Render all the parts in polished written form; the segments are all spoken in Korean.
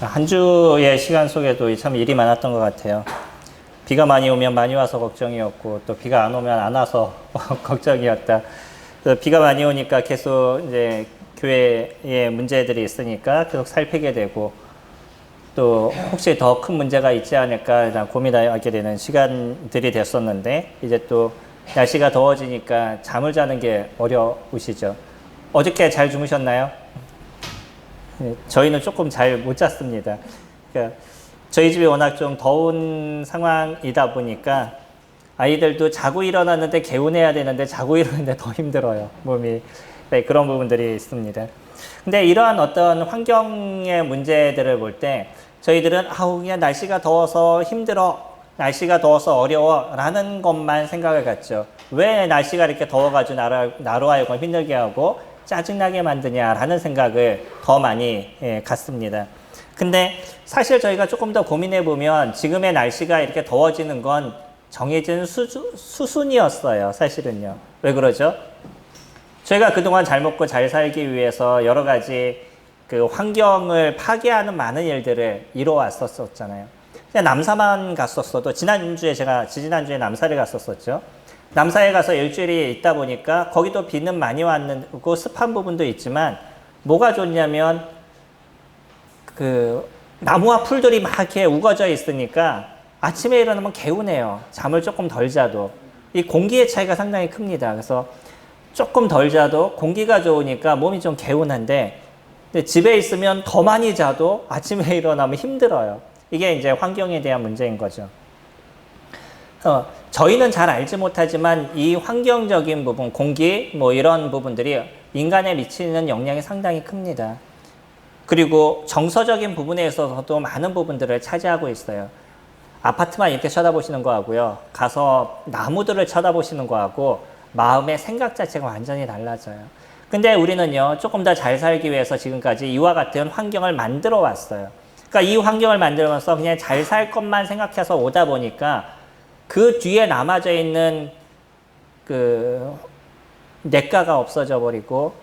한 주의 시간 속에도 참 일이 많았던 것 같아요. 비가 많이 오면 많이 와서 걱정이었고, 또 비가 안 오면 안 와서 걱정이었다. 비가 많이 오니까 계속 이제 교회에 문제들이 있으니까 계속 살피게 되고, 또 혹시 더 큰 문제가 있지 않을까 고민하게 되는 시간들이 됐었는데, 이제 또 날씨가 더워지니까 잠을 자는 게 어려우시죠. 어저께 잘 주무셨나요? 저희는 조금 잘 못 잤습니다. 그러니까 저희 집이 워낙 좀 더운 상황이다 보니까 아이들도 자고 일어났는데 개운해야 되는데 자고 일어났는데 더 힘들어요. 몸이. 네, 그런 부분들이 있습니다. 근데 이러한 어떤 환경의 문제들을 볼 때 저희들은 그냥 날씨가 더워서 힘들어, 날씨가 더워서 어려워 라는 것만 생각을 갖죠. 왜 날씨가 이렇게 더워가지고 나로 하여금 힘들게 하고 짜증나게 만드냐라는 생각을 더 많이 갖습니다. 근데 사실 저희가 조금 더 고민해 보면 지금의 날씨가 이렇게 더워지는 건 정해진 수순이었어요. 사실은요. 왜 그러죠? 저희가 그동안 잘 먹고 잘 살기 위해서 여러 가지 그 환경을 파괴하는 많은 일들을 이뤄왔었잖아요. 그냥 남사만 갔었어도 지지난주에 남사를 갔었었죠. 남사에 가서 일주일이 있다 보니까 거기도 비는 많이 왔고 습한 부분도 있지만 뭐가 좋냐면 그 나무와 풀들이 막 이렇게 우거져 있으니까 아침에 일어나면 개운해요. 잠을 조금 덜 자도. 이 공기의 차이가 상당히 큽니다. 그래서 조금 덜 자도 공기가 좋으니까 몸이 좀 개운한데, 근데 집에 있으면 더 많이 자도 아침에 일어나면 힘들어요. 이게 이제 환경에 대한 문제인 거죠. 저희는 잘 알지 못하지만 이 환경적인 부분, 공기 뭐 이런 부분들이 인간에 미치는 영향이 상당히 큽니다. 그리고 정서적인 부분에 있어서도 많은 부분들을 차지하고 있어요. 아파트만 이렇게 쳐다보시는 거하고요, 가서 나무들을 쳐다보시는 거하고 마음의 생각 자체가 완전히 달라져요. 근데 우리는요, 조금 더 잘 살기 위해서 지금까지 이와 같은 환경을 만들어 왔어요. 그러니까 이 환경을 만들면서 그냥 잘 살 것만 생각해서 오다 보니까 그 뒤에 남아져 있는 그 냇가가 없어져 버리고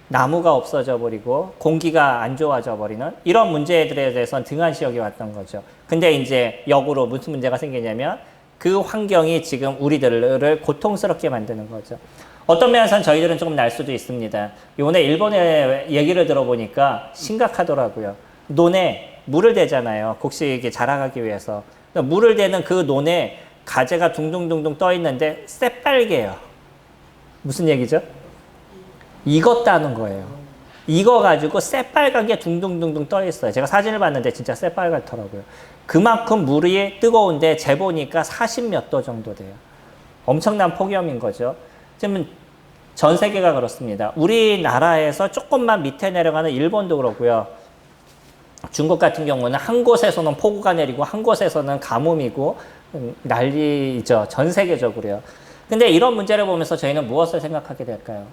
나무가 없어져 버리고 공기가 안 좋아져 버리는 이런 문제들에 대해서는 등한시 여기 왔던 거죠. 근데 이제 역으로 무슨 문제가 생기냐면 그 환경이 지금 우리들을 고통스럽게 만드는 거죠. 어떤 면에서는 저희들은 조금 날 수도 있습니다. 이번에 일본의 얘기를 들어보니까 심각하더라고요. 논에 물을 대잖아요. 곡식이 자라가기 위해서. 물을 대는 그 논에 가재가 둥둥둥둥 떠 있는데 새빨개요. 무슨 얘기죠? 익었다는 거예요. 익어가지고 새빨갛게 둥둥둥둥 떠 있어요. 제가 사진을 봤는데 진짜 새빨갛더라고요. 그만큼 물이 뜨거운데 재보니까 40몇 도 정도 돼요. 엄청난 폭염인 거죠. 지금 전 세계가 그렇습니다. 우리나라에서 조금만 밑에 내려가는 일본도 그렇고요. 중국 같은 경우는 한 곳에서는 폭우가 내리고 한 곳에서는 가뭄이고 난리죠. 전 세계적으로요. 근데 이런 문제를 보면서 저희는 무엇을 생각하게 될까요?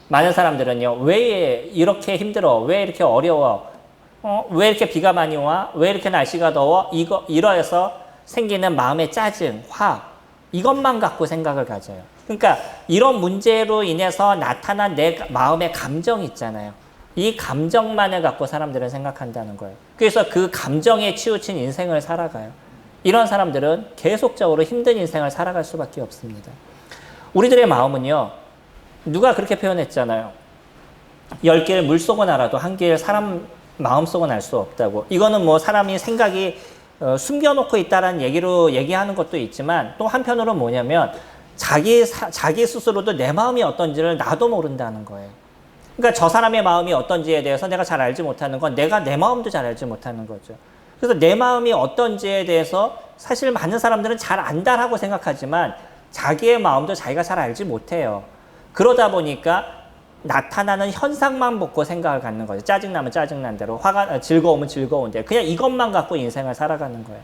많은 사람들은요, 왜 이렇게 힘들어? 왜 이렇게 어려워? 왜 이렇게 비가 많이 와? 왜 이렇게 날씨가 더워? 이러해서 생기는 마음의 짜증, 화, 이것만 갖고 생각을 가져요. 그러니까 이런 문제로 인해서 나타난 내 마음의 감정 있잖아요. 이 감정만을 갖고 사람들은 생각한다는 거예요. 그래서 그 감정에 치우친 인생을 살아가요. 이런 사람들은 계속적으로 힘든 인생을 살아갈 수밖에 없습니다. 우리들의 마음은요, 누가 그렇게 표현했잖아요. 10개를 물속은 알아도 한 개를 사람 마음속은 알 수 없다고. 이거는 뭐 사람이 생각이 숨겨놓고 있다는 얘기로 얘기하는 것도 있지만, 또 한편으로는 뭐냐면 자기 스스로도 내 마음이 어떤지를 나도 모른다는 거예요. 그러니까 저 사람의 마음이 어떤지에 대해서 내가 잘 알지 못하는 건 내가 내 마음도 잘 알지 못하는 거죠. 그래서 내 마음이 어떤지에 대해서 사실 많은 사람들은 잘 안다라고 생각하지만 자기의 마음도 자기가 잘 알지 못해요. 그러다 보니까 나타나는 현상만 보고 생각을 갖는 거죠. 짜증나면 짜증난 대로, 즐거우면 즐거운 대로. 그냥 이것만 갖고 인생을 살아가는 거예요.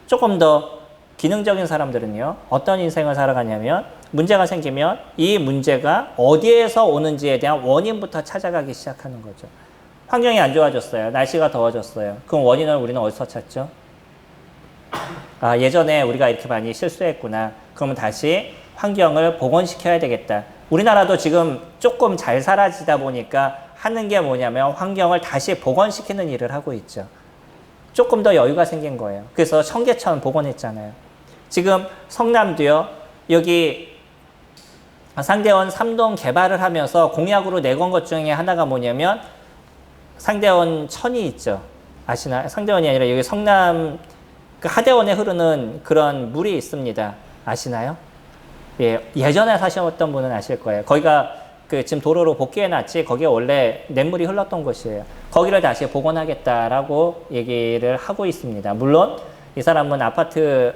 조금 더 기능적인 사람들은요, 어떤 인생을 살아가냐면 문제가 생기면 이 문제가 어디에서 오는지에 대한 원인부터 찾아가기 시작하는 거죠. 환경이 안 좋아졌어요. 날씨가 더워졌어요. 그럼 원인을 우리는 어디서 찾죠? 예전에 우리가 이렇게 많이 실수했구나. 그러면 다시 환경을 복원시켜야 되겠다. 우리나라도 지금 조금 잘 살아지다 보니까 하는 게 뭐냐면 환경을 다시 복원시키는 일을 하고 있죠. 조금 더 여유가 생긴 거예요. 그래서 청계천 복원했잖아요. 지금 성남도요. 여기 상대원 3동 개발을 하면서 공약으로 내건 것 중에 하나가 뭐냐면 상대원 천이 있죠. 아시나요? 상대원이 아니라 여기 성남 그 하대원에 흐르는 그런 물이 있습니다. 아시나요? 예, 예전에 사셨던 분은 아실 거예요. 거기가 그 지금 도로로 복귀해놨지 거기에 원래 냇물이 흘렀던 곳이에요. 거기를 다시 복원하겠다라고 얘기를 하고 있습니다. 물론 이 사람은 아파트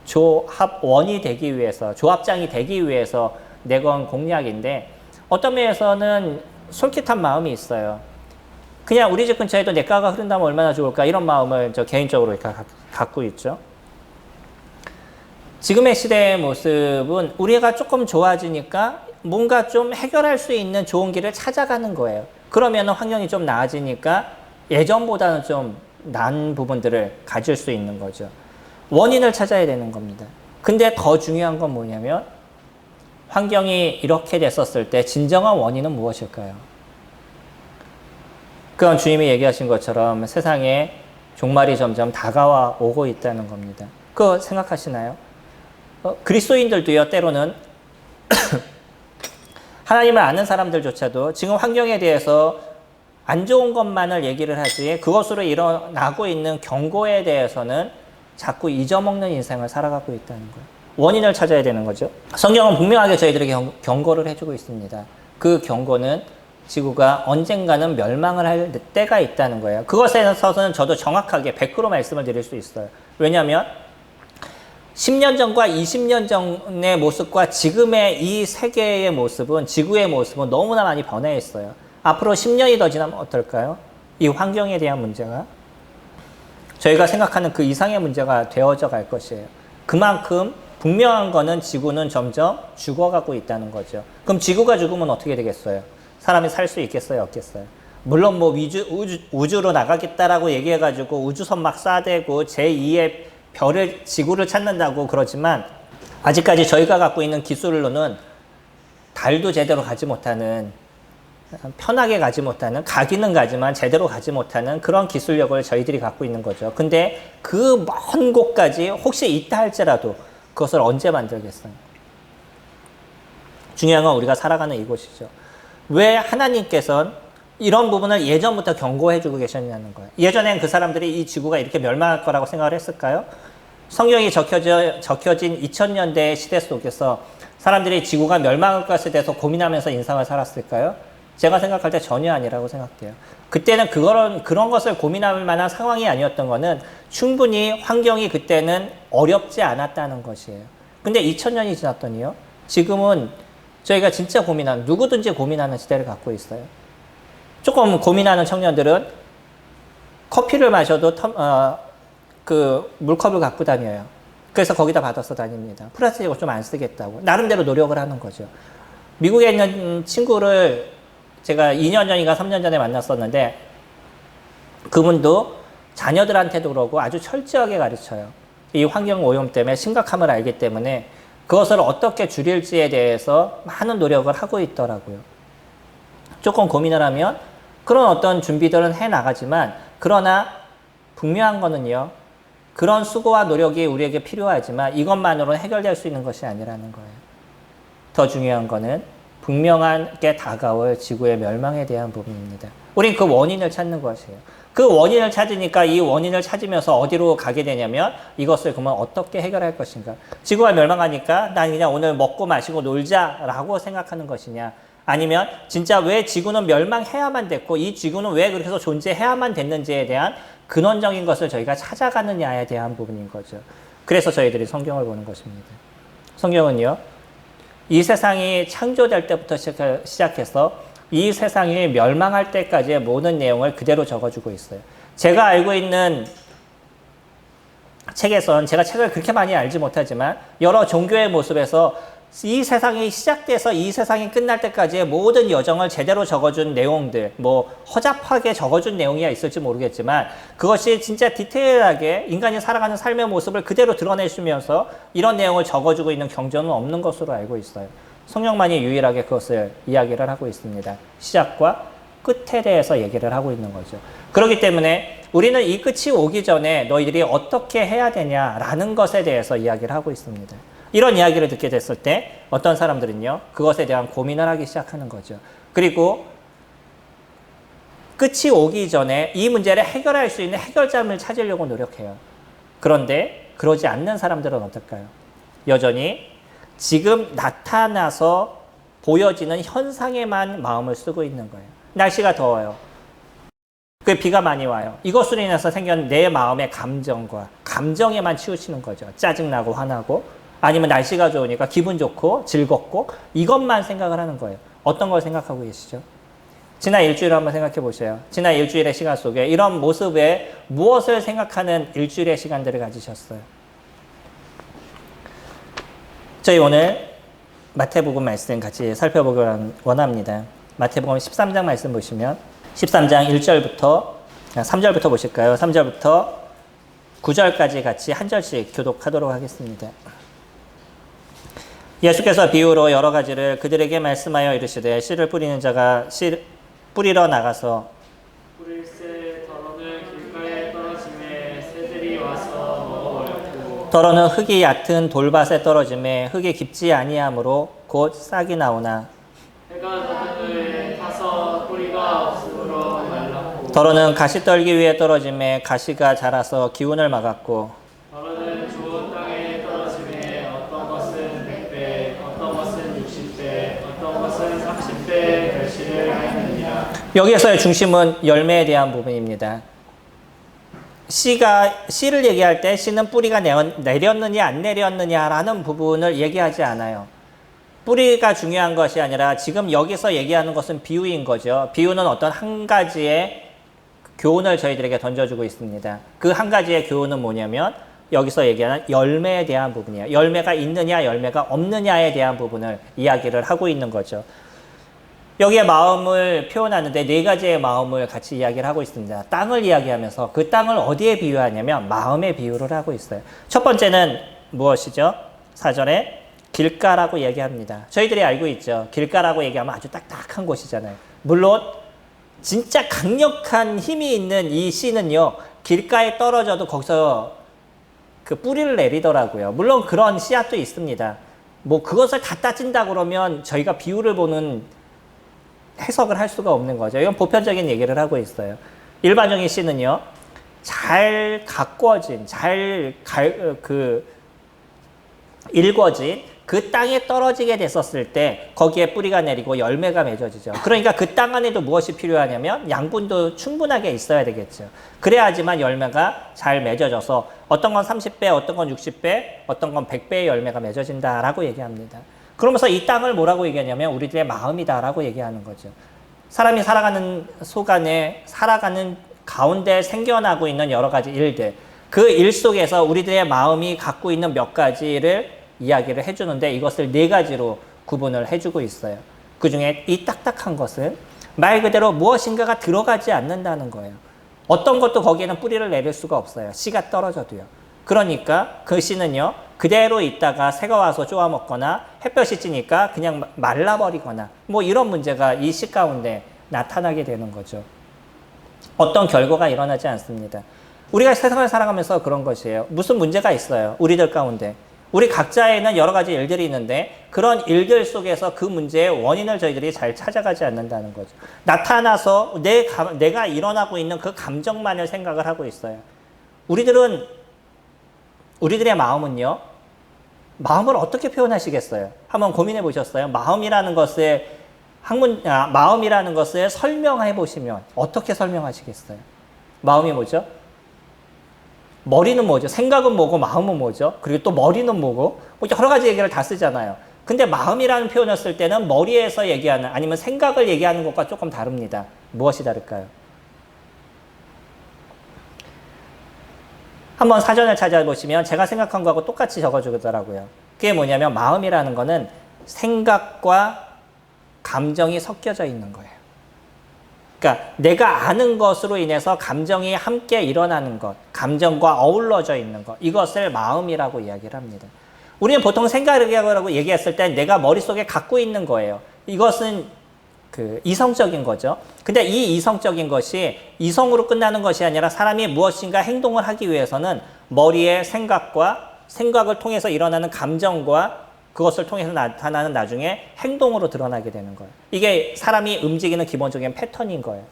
조합원이 되기 위해서, 조합장이 되기 위해서 내건 공약인데 어떤 면에서는 솔깃한 마음이 있어요. 그냥 우리 집 근처에도 내과가 흐른다면 얼마나 좋을까 이런 마음을 저 개인적으로 갖고 있죠. 지금의 시대의 모습은 우리가 조금 좋아지니까 뭔가 좀 해결할 수 있는 좋은 길을 찾아가는 거예요. 그러면 환경이 좀 나아지니까 예전보다는 좀 나은 부분들을 가질 수 있는 거죠. 원인을 찾아야 되는 겁니다. 근데 더 중요한 건 뭐냐면 환경이 이렇게 됐었을 때 진정한 원인은 무엇일까요? 그건 주님이 얘기하신 것처럼 세상에 종말이 점점 다가와 오고 있다는 겁니다. 그거 생각하시나요? 그리스도인들도요, 때로는 하나님을 아는 사람들조차도 지금 환경에 대해서 안 좋은 것만을 얘기를 하지 그것으로 일어나고 있는 경고에 대해서는 자꾸 잊어먹는 인생을 살아가고 있다는 거예요. 원인을 찾아야 되는 거죠. 성경은 분명하게 저희들에게 경고를 해주고 있습니다. 그 경고는 지구가 언젠가는 멸망을 할 때가 있다는 거예요. 그것에 있어서는 저도 정확하게 100% 말씀을 드릴 수 있어요. 왜냐하면 10년 전과 20년 전의 모습과 지금의 이 세계의 모습은, 지구의 모습은 너무나 많이 변해 있어요. 앞으로 10년이 더 지나면 어떨까요? 이 환경에 대한 문제가 저희가 생각하는 그 이상의 문제가 되어져 갈 것이에요. 그만큼 분명한 거는 지구는 점점 죽어가고 있다는 거죠. 그럼 지구가 죽으면 어떻게 되겠어요? 사람이 살 수 있겠어요? 없겠어요? 물론 뭐 우주로 나가겠다라고 얘기해가지고 우주선 막 쏴대고 제2의 별을, 지구를 찾는다고 그러지만 아직까지 저희가 갖고 있는 기술로는 달도 제대로 가지 못하는, 편하게 가지 못하는, 가기는 가지만 제대로 가지 못하는 그런 기술력을 저희들이 갖고 있는 거죠. 근데 그 먼 곳까지 혹시 있다 할지라도 그것을 언제 만들겠어요? 중요한 건 우리가 살아가는 이곳이죠. 왜 하나님께서는 이런 부분을 예전부터 경고해주고 계셨냐는 거예요. 예전엔 그 사람들이 이 지구가 이렇게 멸망할 거라고 생각을 했을까요? 성경이 적혀진 2000년대 시대 속에서 사람들이 지구가 멸망할 것에 대해서 고민하면서 인생을 살았을까요? 제가 생각할 때 전혀 아니라고 생각돼요. 그때는 그런 것을 고민할 만한 상황이 아니었던 거는 충분히 환경이 그때는 어렵지 않았다는 것이에요. 근데 2000년이 지났더니요. 지금은 저희가 진짜 누구든지 고민하는 시대를 갖고 있어요. 조금 고민하는 청년들은 커피를 마셔도 그 물컵을 갖고 다녀요. 그래서 거기다 받아서 다닙니다. 플라스틱을 좀 안 쓰겠다고. 나름대로 노력을 하는 거죠. 미국에 있는 친구를 제가 2년 전인가 3년 전에 만났었는데 그분도 자녀들한테도 그러고 아주 철저하게 가르쳐요. 이 환경 오염 때문에 심각함을 알기 때문에 그것을 어떻게 줄일지에 대해서 많은 노력을 하고 있더라고요. 조금 고민을 하면 그런 어떤 준비들은 해나가지만 그러나 분명한 거는요. 그런 수고와 노력이 우리에게 필요하지만 이것만으로는 해결될 수 있는 것이 아니라는 거예요. 더 중요한 거는 분명하게 다가올 지구의 멸망에 대한 부분입니다. 우린 그 원인을 찾는 것이에요. 그 원인을 찾으니까 이 원인을 찾으면서 어디로 가게 되냐면 이것을 그러면 어떻게 해결할 것인가. 지구가 멸망하니까 난 그냥 오늘 먹고 마시고 놀자라고 생각하는 것이냐. 아니면 진짜 왜 지구는 멸망해야만 됐고 이 지구는 왜 그렇게 해서 존재해야만 됐는지에 대한 근원적인 것을 저희가 찾아가느냐에 대한 부분인 거죠. 그래서 저희들이 성경을 보는 것입니다. 성경은요. 이 세상이 창조될 때부터 시작해서 이 세상이 멸망할 때까지의 모든 내용을 그대로 적어주고 있어요. 제가 알고 있는 책에선 제가 책을 그렇게 많이 알지 못하지만 여러 종교의 모습에서 이 세상이 시작돼서 이 세상이 끝날 때까지의 모든 여정을 제대로 적어준 내용들, 뭐 허접하게 적어준 내용이 있을지 모르겠지만 그것이 진짜 디테일하게 인간이 살아가는 삶의 모습을 그대로 드러내주면서 이런 내용을 적어주고 있는 경전은 없는 것으로 알고 있어요. 성경만이 유일하게 그것을 이야기를 하고 있습니다. 시작과 끝에 대해서 얘기를 하고 있는 거죠. 그렇기 때문에 우리는 이 끝이 오기 전에 너희들이 어떻게 해야 되냐라는 것에 대해서 이야기를 하고 있습니다. 이런 이야기를 듣게 됐을 때 어떤 사람들은요, 그것에 대한 고민을 하기 시작하는 거죠. 그리고 끝이 오기 전에 이 문제를 해결할 수 있는 해결점을 찾으려고 노력해요. 그런데 그러지 않는 사람들은 어떨까요? 여전히 지금 나타나서 보여지는 현상에만 마음을 쓰고 있는 거예요. 날씨가 더워요. 비가 많이 와요. 이것으로 인해서 생긴 내 마음의 감정에만 치우치는 거죠. 짜증나고 화나고, 아니면 날씨가 좋으니까 기분 좋고 즐겁고, 이것만 생각을 하는 거예요. 어떤 걸 생각하고 계시죠? 지난 일주일을 한번 생각해 보세요. 지난 일주일의 시간 속에 이런 모습에 무엇을 생각하는 일주일의 시간들을 가지셨어요? 저희 오늘 마태복음 말씀 같이 살펴보기 원합니다. 마태복음 13장 말씀 보시면 13장 1절부터 3절부터 보실까요? 3절부터 9절까지 같이 한 절씩 교독하도록 하겠습니다. 예수께서 비유로 여러 가지를 그들에게 말씀하여 이르시되 씨를 뿌리는 자가 씨 뿌리러 나가서 뿌릴새 더러는 길가에 떨어짐에 새들이 와서 먹어버렸고 더러는 흙이 얕은 돌밭에 떨어짐에 흙이 깊지 아니하므로 곧 싹이 나오나 해가 돋은 후에 타서 뿌리가 없으므로 말랐고 더러는 가시떨기 위에 떨어짐에 가시가 자라서 기운을 막았고 더러는 좋은 땅에 떨어짐에 어떤 것은 100배 어떤 것은 60배 어떤 것은 30배 결실을 하였느니라. 여기에서의 중심은 열매에 대한 부분입니다. 씨를 얘기할 때 씨는 뿌리가 내렸느냐 안 내렸느냐라는 부분을 얘기하지 않아요. 뿌리가 중요한 것이 아니라 지금 여기서 얘기하는 것은 비유인 거죠. 비유는 어떤 한 가지의 교훈을 저희들에게 던져주고 있습니다. 그 한 가지의 교훈은 뭐냐면 여기서 얘기하는 열매에 대한 부분이에요. 열매가 있느냐 열매가 없느냐에 대한 부분을 이야기를 하고 있는 거죠. 여기에 마음을 표현하는데 네 가지의 마음을 같이 이야기를 하고 있습니다. 땅을 이야기하면서 그 땅을 어디에 비유하냐면 마음에 비유를 하고 있어요. 첫 번째는 무엇이죠? 4절에 길가라고 얘기합니다. 저희들이 알고 있죠. 길가라고 얘기하면 아주 딱딱한 곳이잖아요. 물론 진짜 강력한 힘이 있는 이 씨는요, 길가에 떨어져도 거기서 그 뿌리를 내리더라고요. 물론 그런 씨앗도 있습니다. 뭐 그것을 다 따진다 그러면 저희가 비유를 보는 해석을 할 수가 없는 거죠. 이건 보편적인 얘기를 하고 있어요. 일반적인 씨는요, 잘 가꿔진, 일궈진 그 땅에 떨어지게 됐었을 때 거기에 뿌리가 내리고 열매가 맺어지죠. 그러니까 그 땅 안에도 무엇이 필요하냐면 양분도 충분하게 있어야 되겠죠. 그래야지만 열매가 잘 맺어져서 어떤 건 30배, 어떤 건 60배, 어떤 건 100배의 열매가 맺어진다라고 얘기합니다. 그러면서 이 땅을 뭐라고 얘기하냐면 우리들의 마음이다라고 얘기하는 거죠. 사람이 살아가는 속안에 살아가는 가운데 생겨나고 있는 여러 가지 일들, 그 일 속에서 우리들의 마음이 갖고 있는 몇 가지를 이야기를 해주는데 이것을 네 가지로 구분을 해주고 있어요. 그 중에 이 딱딱한 것은 말 그대로 무엇인가가 들어가지 않는다는 거예요. 어떤 것도 거기에는 뿌리를 내릴 수가 없어요. 씨가 떨어져도요. 그러니까 그 씨는요, 그대로 있다가 새가 와서 쪼아 먹거나 햇볕이 찌니까 그냥 말라버리거나 뭐 이런 문제가 이 씨 가운데 나타나게 되는 거죠. 어떤 결과가 일어나지 않습니다. 우리가 세상을 살아가면서 그런 것이에요. 무슨 문제가 있어요. 우리들 가운데. 우리 각자에는 여러 가지 일들이 있는데 그런 일들 속에서 그 문제의 원인을 저희들이 잘 찾아가지 않는다는 거죠. 나타나서 내가 일어나고 있는 그 감정만을 생각을 하고 있어요. 우리들의 마음은요, 마음을 어떻게 표현하시겠어요? 한번 고민해 보셨어요? 마음이라는 것을 설명해 보시면 어떻게 설명하시겠어요? 마음이 뭐죠? 머리는 뭐죠? 생각은 뭐고 마음은 뭐죠? 그리고 또 머리는 뭐고? 뭐 여러 가지 얘기를 다 쓰잖아요. 근데 마음이라는 표현을 쓸 때는 머리에서 얘기하는 아니면 생각을 얘기하는 것과 조금 다릅니다. 무엇이 다를까요? 한번 사전을 찾아보시면 제가 생각한 거하고 똑같이 적어주더라고요. 그게 뭐냐면 마음이라는 거는 생각과 감정이 섞여져 있는 거예요. 그러니까 내가 아는 것으로 인해서 감정이 함께 일어나는 것, 감정과 어우러져 있는 것, 이것을 마음이라고 이야기를 합니다. 우리는 보통 생각이라고 얘기했을 때 내가 머릿속에 갖고 있는 거예요. 이것은 그 이성적인 거죠. 근데 이 이성적인 것이 이성으로 끝나는 것이 아니라 사람이 무엇인가 행동을 하기 위해서는 머리의 생각을 통해서 일어나는 감정과 그것을 통해서 나타나는 나중에 행동으로 드러나게 되는 거예요. 이게 사람이 움직이는 기본적인 패턴인 거예요.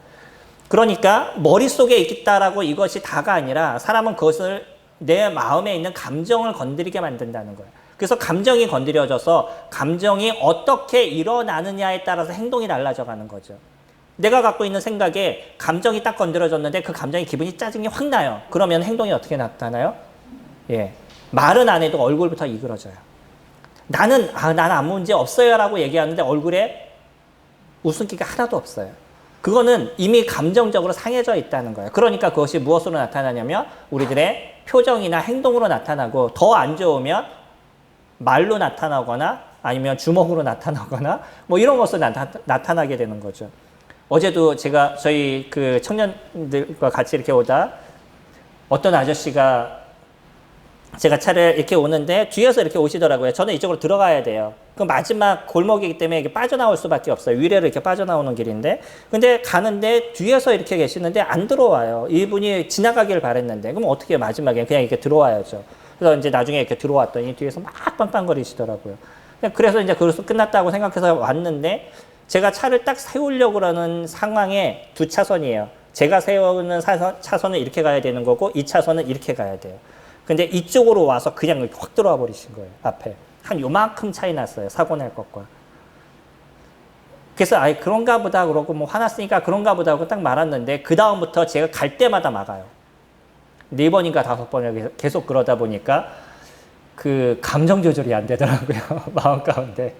그러니까 머릿속에 있다라고 이것이 다가 아니라 사람은 그것을 내 마음에 있는 감정을 건드리게 만든다는 거예요. 그래서 감정이 건드려져서 감정이 어떻게 일어나느냐에 따라서 행동이 달라져 가는 거죠. 내가 갖고 있는 생각에 감정이 딱 건드려졌는데 그 감정이 기분이 짜증이 확 나요. 그러면 행동이 어떻게 나타나요? 예, 말은 안 해도 얼굴부터 이그러져요. 나는 아무 문제 없어요 라고 얘기하는데 얼굴에 웃음기가 하나도 없어요. 그거는 이미 감정적으로 상해져 있다는 거예요. 그러니까 그것이 무엇으로 나타나냐면 우리들의 표정이나 행동으로 나타나고 더 안 좋으면 말로 나타나거나 아니면 주먹으로 나타나거나 뭐 이런 것으로 나타나게 되는 거죠. 어제도 제가 저희 그 청년들과 같이 이렇게 오다 어떤 아저씨가 제가 차를 이렇게 오는데 뒤에서 이렇게 오시더라고요. 저는 이쪽으로 들어가야 돼요. 그 마지막 골목이기 때문에 이게 빠져나올 수밖에 없어요. 위례로 이렇게 빠져나오는 길인데. 근데 가는데 뒤에서 이렇게 계시는데 안 들어와요. 이분이 지나가길 바랬는데. 그럼 어떻게 해요? 마지막에 그냥 이렇게 들어와야죠. 그래서 이제 나중에 이렇게 들어왔더니 뒤에서 막 빵빵거리시더라고요. 그래서 이제 그래서 끝났다고 생각해서 왔는데 제가 차를 딱 세우려고 하는 상황에 두 차선이에요. 제가 세우는 차선은 이렇게 가야 되는 거고 이 차선은 이렇게 가야 돼요. 근데 이쪽으로 와서 그냥 확 들어와 버리신 거예요. 앞에. 한 요만큼 차이 났어요. 사고 날 것과. 그래서 그런가 보다 그러고 뭐 화났으니까 그런가 보다 하고 딱 말았는데 그 다음부터 제가 갈 때마다 막아요. 4번인가 5번을 계속 그러다 보니까 그 감정 조절이 안 되더라고요. 마음 가운데.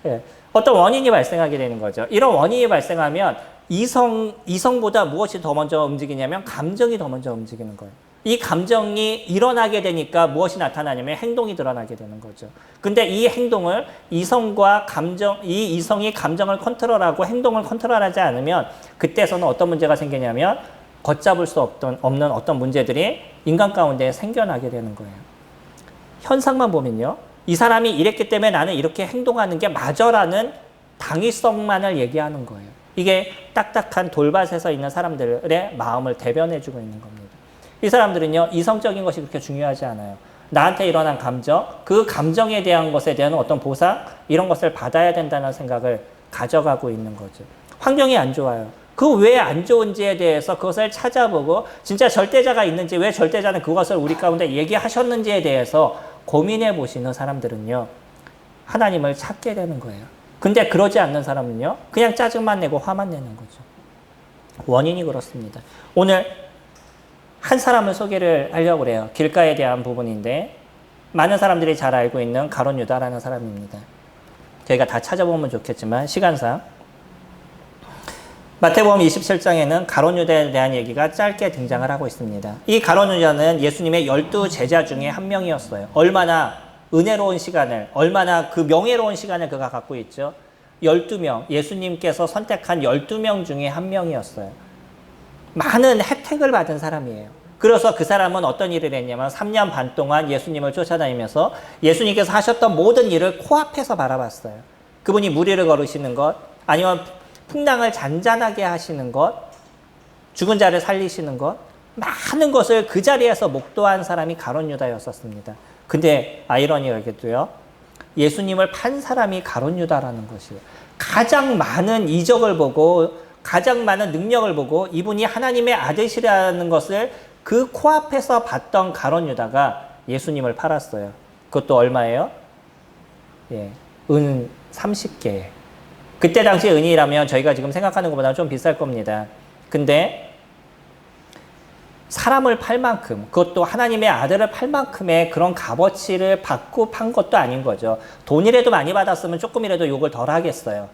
예. 어떤 원인이 발생하게 되는 거죠. 이런 원인이 발생하면 이성보다 무엇이 더 먼저 움직이냐면 감정이 더 먼저 움직이는 거예요. 이 감정이 일어나게 되니까 무엇이 나타나냐면 행동이 드러나게 되는 거죠. 근데 이 행동을 이성이 감정을 컨트롤하고 행동을 컨트롤하지 않으면 그때서는 어떤 문제가 생기냐면 걷잡을 수 없는 어떤 문제들이 인간 가운데 생겨나게 되는 거예요. 현상만 보면요. 이 사람이 이랬기 때문에 나는 이렇게 행동하는 게 맞아라는 당위성만을 얘기하는 거예요. 이게 딱딱한 돌밭에 서 있는 사람들의 마음을 대변해주고 있는 겁니다. 이 사람들은요, 이성적인 것이 그렇게 중요하지 않아요. 나한테 일어난 감정, 그 감정에 대한 것에 대한 어떤 보상, 이런 것을 받아야 된다는 생각을 가져가고 있는 거죠. 환경이 안 좋아요. 그 왜 안 좋은지에 대해서 그것을 찾아보고 진짜 절대자가 있는지 왜 절대자는 그것을 우리 가운데 얘기하셨는지에 대해서 고민해 보시는 사람들은요. 하나님을 찾게 되는 거예요. 근데 그러지 않는 사람은요. 그냥 짜증만 내고 화만 내는 거죠. 원인이 그렇습니다. 오늘 한 사람을 소개를 하려고 그래요. 길가에 대한 부분인데 많은 사람들이 잘 알고 있는 가룟 유다라는 사람입니다. 저희가 다 찾아보면 좋겠지만 시간상 마태복음 27장에는 가룟 유다에 대한 얘기가 짧게 등장을 하고 있습니다. 이 가룟 유다는 예수님의 12 제자 중에 한 명이었어요. 얼마나 은혜로운 시간을, 얼마나 그 명예로운 시간을 그가 갖고 있죠. 12명, 예수님께서 선택한 12명 중에 한 명이었어요. 많은 혜택을 받은 사람이에요. 그래서 그 사람은 어떤 일을 했냐면 3년 반 동안 예수님을 쫓아다니면서 예수님께서 하셨던 모든 일을 코앞에서 바라봤어요. 그분이 무리를 걸으시는 것, 아니면 풍랑을 잔잔하게 하시는 것, 죽은 자를 살리시는 것, 많은 것을 그 자리에서 목도한 사람이 가룟 유다였었습니다. 근데 아이러니하게도요, 예수님을 판 사람이 가룟 유다라는 것이에요. 가장 많은 이적을 보고 가장 많은 능력을 보고 이분이 하나님의 아들이라는 것을 그 코앞에서 봤던 가룟 유다가 예수님을 팔았어요. 그것도 얼마예요? 예, 은 30개. 그때 당시 은이라면 저희가 지금 생각하는 것보다 좀 비쌀 겁니다. 근데 사람을 팔 만큼, 그것도 하나님의 아들을 팔 만큼의 그런 값어치를 받고 판 것도 아닌 거죠. 돈이라도 많이 받았으면 조금이라도 욕을 덜 하겠어요.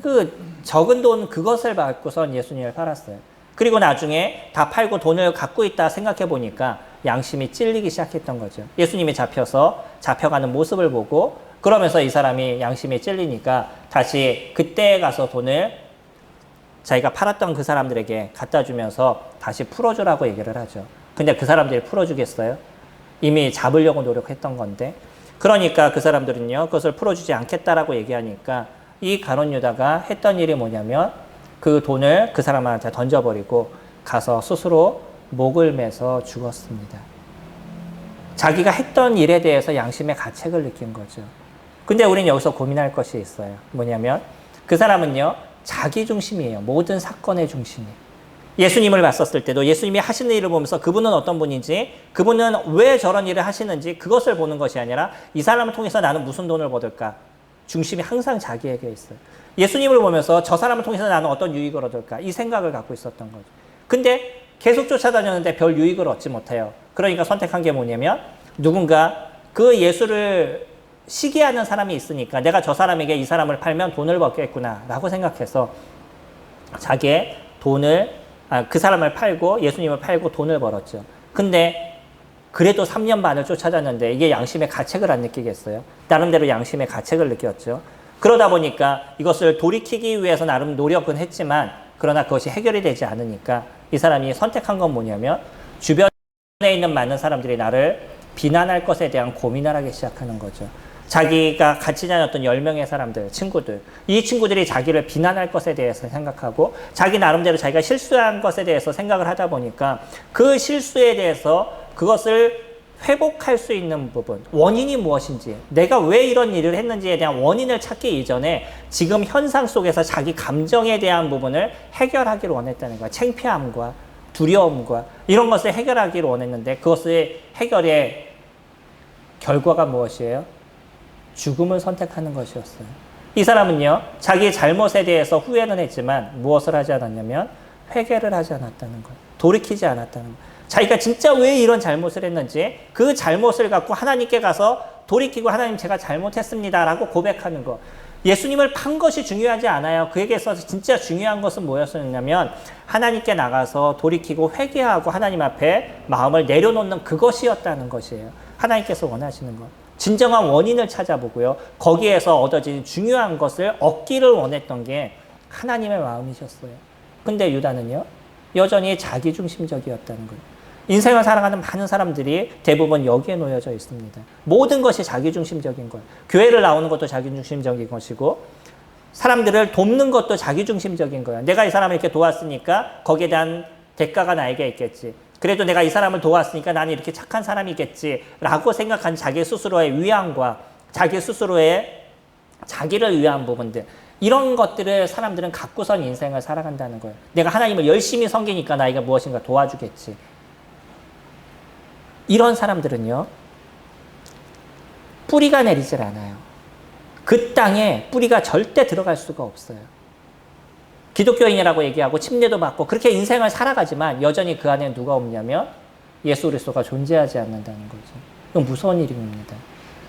그 적은 돈 그것을 받고선 예수님을 팔았어요. 그리고 나중에 다 팔고 돈을 갖고 있다 생각해 보니까 양심이 찔리기 시작했던 거죠. 예수님이 잡혀가는 모습을 보고 그러면서 이 사람이 양심이 찔리니까 다시 그때에 가서 돈을 자기가 팔았던 그 사람들에게 갖다 주면서 다시 풀어주라고 얘기를 하죠. 근데 그 사람들이 풀어주겠어요? 이미 잡으려고 노력했던 건데. 그러니까 그 사람들은요, 그것을 풀어주지 않겠다라고 얘기하니까 이 가룟 유다가 했던 일이 뭐냐면 그 돈을 그 사람한테 던져버리고 가서 스스로 목을 매서 죽었습니다. 자기가 했던 일에 대해서 양심의 가책을 느낀 거죠. 근데 우리는 여기서 고민할 것이 있어요. 뭐냐면 그 사람은요, 자기 중심이에요. 모든 사건의 중심이. 예수님을 봤었을 때도 예수님이 하시는 일을 보면서 그분은 어떤 분인지, 그분은 왜 저런 일을 하시는지 그것을 보는 것이 아니라 이 사람을 통해서 나는 무슨 돈을 얻을까? 중심이 항상 자기에게 있어요. 예수님을 보면서 저 사람을 통해서 나는 어떤 유익을 얻을까? 이 생각을 갖고 있었던 거죠. 근데 계속 쫓아다녔는데 별 유익을 얻지 못해요. 그러니까 선택한 게 뭐냐면 누군가 그 예수를 시기하는 사람이 있으니까 내가 저 사람에게 이 사람을 팔면 돈을 벌겠구나 라고 생각해서 자기의 돈을 그 사람을 팔고 예수님을 팔고 돈을 벌었죠. 근데 그래도 3년 반을 쫓아다녔는데 이게 양심의 가책을 안 느끼겠어요? 나름대로 양심의 가책을 느꼈죠. 그러다 보니까 이것을 돌이키기 위해서 나름 노력은 했지만 그러나 그것이 해결이 되지 않으니까 이 사람이 선택한 건 뭐냐면 주변에 있는 많은 사람들이 나를 비난할 것에 대한 고민을 하기 시작하는 거죠. 자기가 같이 다녔던 10명의 사람들, 친구들, 이 친구들이 자기를 비난할 것에 대해서 생각하고 자기 나름대로 자기가 실수한 것에 대해서 생각을 하다 보니까 그 실수에 대해서 그것을 회복할 수 있는 부분, 원인이 무엇인지, 내가 왜 이런 일을 했는지에 대한 원인을 찾기 이전에 지금 현상 속에서 자기 감정에 대한 부분을 해결하기를 원했다는 거야. 창피함과 두려움과 이런 것을 해결하기를 원했는데 그것의 해결의 결과가 무엇이에요? 죽음을 선택하는 것이었어요. 이 사람은요, 자기의 잘못에 대해서 후회는 했지만 무엇을 하지 않았냐면 회개를 하지 않았다는 거예요. 돌이키지 않았다는 거예요. 자기가 진짜 왜 이런 잘못을 했는지 그 잘못을 갖고 하나님께 가서 돌이키고 하나님 제가 잘못했습니다 라고 고백하는 거. 예수님을 판 것이 중요하지 않아요. 그에게 있어서 진짜 중요한 것은 뭐였었냐면 하나님께 나가서 돌이키고 회개하고 하나님 앞에 마음을 내려놓는 그것이었다는 것이에요. 하나님께서 원하시는 것. 진정한 원인을 찾아보고요. 거기에서 얻어진 중요한 것을 얻기를 원했던 게 하나님의 마음이셨어요. 근데 유다는요, 여전히 자기중심적이었다는 거예요. 인생을 살아가는 많은 사람들이 대부분 여기에 놓여져 있습니다. 모든 것이 자기중심적인 거예요. 교회를 나오는 것도 자기중심적인 것이고 사람들을 돕는 것도 자기중심적인 거예요. 내가 이 사람을 이렇게 도왔으니까 거기에 대한 대가가 나에게 있겠지. 그래도 내가 이 사람을 도왔으니까 나는 이렇게 착한 사람이겠지라고 생각한 자기 스스로의 위안과 자기 스스로의 자기를 위한 부분들, 이런 것들을 사람들은 갖고선 인생을 살아간다는 거예요. 내가 하나님을 열심히 섬기니까 나에게 무엇인가 도와주겠지. 이런 사람들은요, 뿌리가 내리질 않아요. 그 땅에 뿌리가 절대 들어갈 수가 없어요. 기독교인이라고 얘기하고 침례도 받고 그렇게 인생을 살아가지만 여전히 그 안에 누가 없냐면 예수 그리스도가 존재하지 않는다는 거죠. 이건 무서운 일입니다.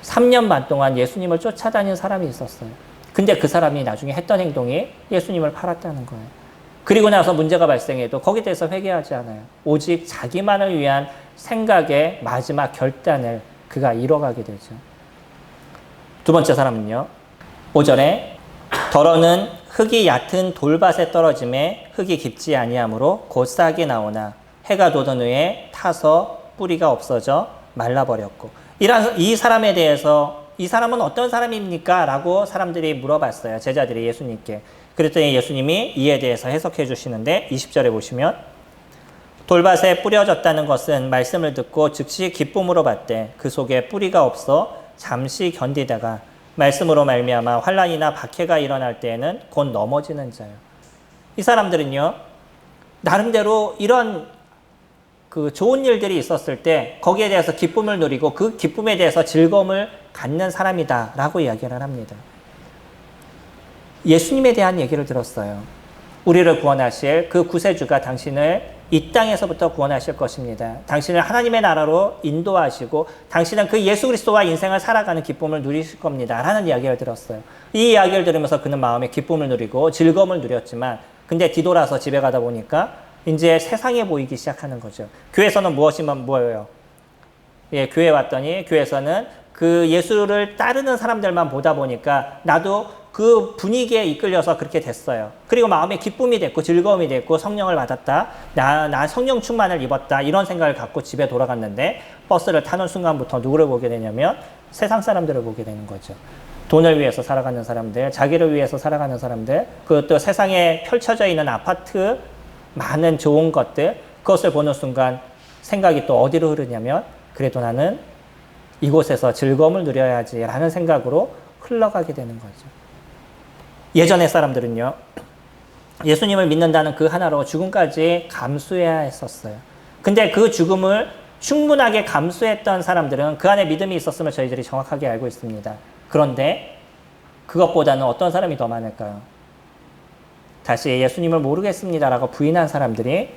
3년 반 동안 예수님을 쫓아다닌 사람이 있었어요. 근데 그 사람이 나중에 했던 행동이 예수님을 팔았다는 거예요. 그리고 나서 문제가 발생해도 거기에 대해서 회개하지 않아요. 오직 자기만을 위한 생각의 마지막 결단을 그가 이뤄가게 되죠. 두 번째 사람은요, 5절에 더러는 흙이 얕은 돌밭에 떨어짐에 흙이 깊지 아니하므로 곧 싹이 나오나 해가 돋은 후에 타서 뿌리가 없어져 말라버렸고. 이 사람에 대해서 이 사람은 어떤 사람입니까? 라고 사람들이 물어봤어요. 제자들이 예수님께. 그랬더니 예수님이 이에 대해서 해석해 주시는데 20절에 보시면 돌밭에 뿌려졌다는 것은 말씀을 듣고 즉시 기쁨으로 받되 그 속에 뿌리가 없어 잠시 견디다가 말씀으로 말미암아 환난이나 박해가 일어날 때에는 곧 넘어지는 자요. 이 사람들은요, 나름대로 이런 그 좋은 일들이 있었을 때 거기에 대해서 기쁨을 누리고 그 기쁨에 대해서 즐거움을 갖는 사람이다라고 이야기를 합니다. 예수님에 대한 얘기를 들었어요. 우리를 구원하실 그 구세주가 당신을 이 땅에서부터 구원하실 것입니다. 당신을 하나님의 나라로 인도하시고 당신은 그 예수 그리스도와 인생을 살아가는 기쁨을 누리실 겁니다. 라는 이야기를 들었어요. 이 이야기를 들으면서 그는 마음에 기쁨을 누리고 즐거움을 누렸지만 근데 뒤돌아서 집에 가다 보니까 이제 세상에 보이기 시작하는 거죠. 교회에서는 무엇이면 뭐예요? 예, 교회 왔더니 교회에서는 그 예수를 따르는 사람들만 보다 보니까 나도 그 분위기에 이끌려서 그렇게 됐어요. 그리고 마음에 기쁨이 됐고 즐거움이 됐고 성령을 받았다. 나 성령 충만을 입었다. 이런 생각을 갖고 집에 돌아갔는데 버스를 타는 순간부터 누구를 보게 되냐면 세상 사람들을 보게 되는 거죠. 돈을 위해서 살아가는 사람들, 자기를 위해서 살아가는 사람들, 그것도 세상에 펼쳐져 있는 아파트, 많은 좋은 것들, 그것을 보는 순간 생각이 또 어디로 흐르냐면 그래도 나는 이곳에서 즐거움을 누려야지라는 생각으로 흘러가게 되는 거죠. 예전의 사람들은요, 예수님을 믿는다는 그 하나로 죽음까지 감수해야 했었어요. 근데 그 죽음을 충분하게 감수했던 사람들은 그 안에 믿음이 있었음을 저희들이 정확하게 알고 있습니다. 그런데 그것보다는 어떤 사람이 더 많을까요? 다시 예수님을 모르겠습니다라고 부인한 사람들이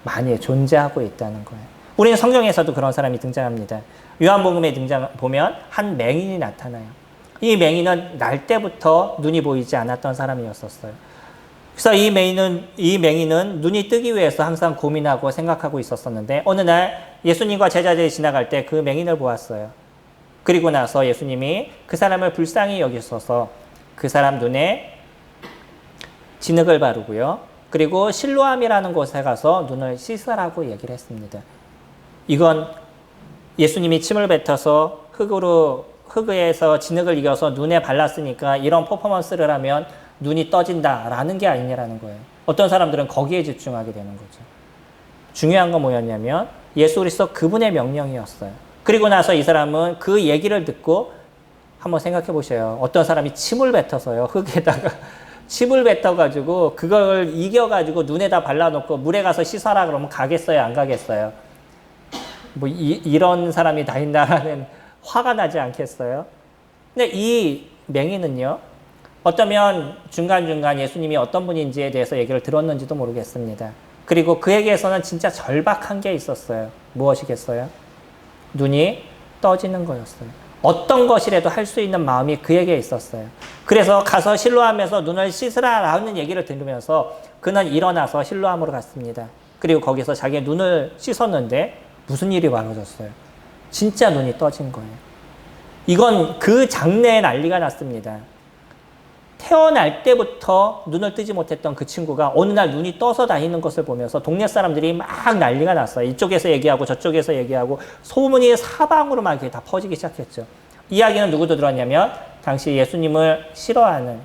많이 존재하고 있다는 거예요. 우리는 성경에서도 그런 사람이 등장합니다. 요한복음에 보면 한 맹인이 나타나요. 이 맹인은 날 때부터 눈이 보이지 않았던 사람이었었어요. 그래서 이 맹인은 눈이 뜨기 위해서 항상 고민하고 생각하고 있었었는데 어느 날 예수님과 제자들이 지나갈 때 그 맹인을 보았어요. 그리고 나서 예수님이 그 사람을 불쌍히 여기셔서 그 사람 눈에 진흙을 바르고요. 그리고 실로암이라는 곳에 가서 눈을 씻으라고 얘기를 했습니다. 이건 예수님이 침을 뱉어서 흙에서 진흙을 이겨서 눈에 발랐으니까 이런 퍼포먼스를 하면 눈이 떠진다라는 게 아니냐라는 거예요. 어떤 사람들은 거기에 집중하게 되는 거죠. 중요한 건 뭐였냐면 예수 그리스도 그분의 명령이었어요. 그리고 나서 이 사람은 그 얘기를 듣고 한번 생각해 보세요. 어떤 사람이 침을 뱉어서요. 흙에다가 침을 뱉어가지고 그걸 이겨가지고 눈에다 발라놓고 물에 가서 씻어라 그러면 가겠어요? 안 가겠어요? 뭐 이런 사람이 다 있나라는 화가 나지 않겠어요? 근데 이 맹인은요. 어쩌면 중간중간 예수님이 어떤 분인지에 대해서 얘기를 들었는지도 모르겠습니다. 그리고 그에게서는 진짜 절박한 게 있었어요. 무엇이겠어요? 눈이 떠지는 거였어요. 어떤 것이라도 할 수 있는 마음이 그에게 있었어요. 그래서 가서 실로암에서 눈을 씻으라라는 얘기를 들으면서 그는 일어나서 실로암으로 갔습니다. 그리고 거기서 자기의 눈을 씻었는데 무슨 일이 벌어졌어요? 진짜 눈이 떠진 거예요. 이건 그 장래에 난리가 났습니다. 태어날 때부터 눈을 뜨지 못했던 그 친구가 어느 날 눈이 떠서 다니는 것을 보면서 동네 사람들이 막 난리가 났어요. 이쪽에서 얘기하고 저쪽에서 얘기하고 소문이 사방으로 막 이렇게 다 퍼지기 시작했죠. 이야기는 누구도 들었냐면 당시 예수님을 싫어하는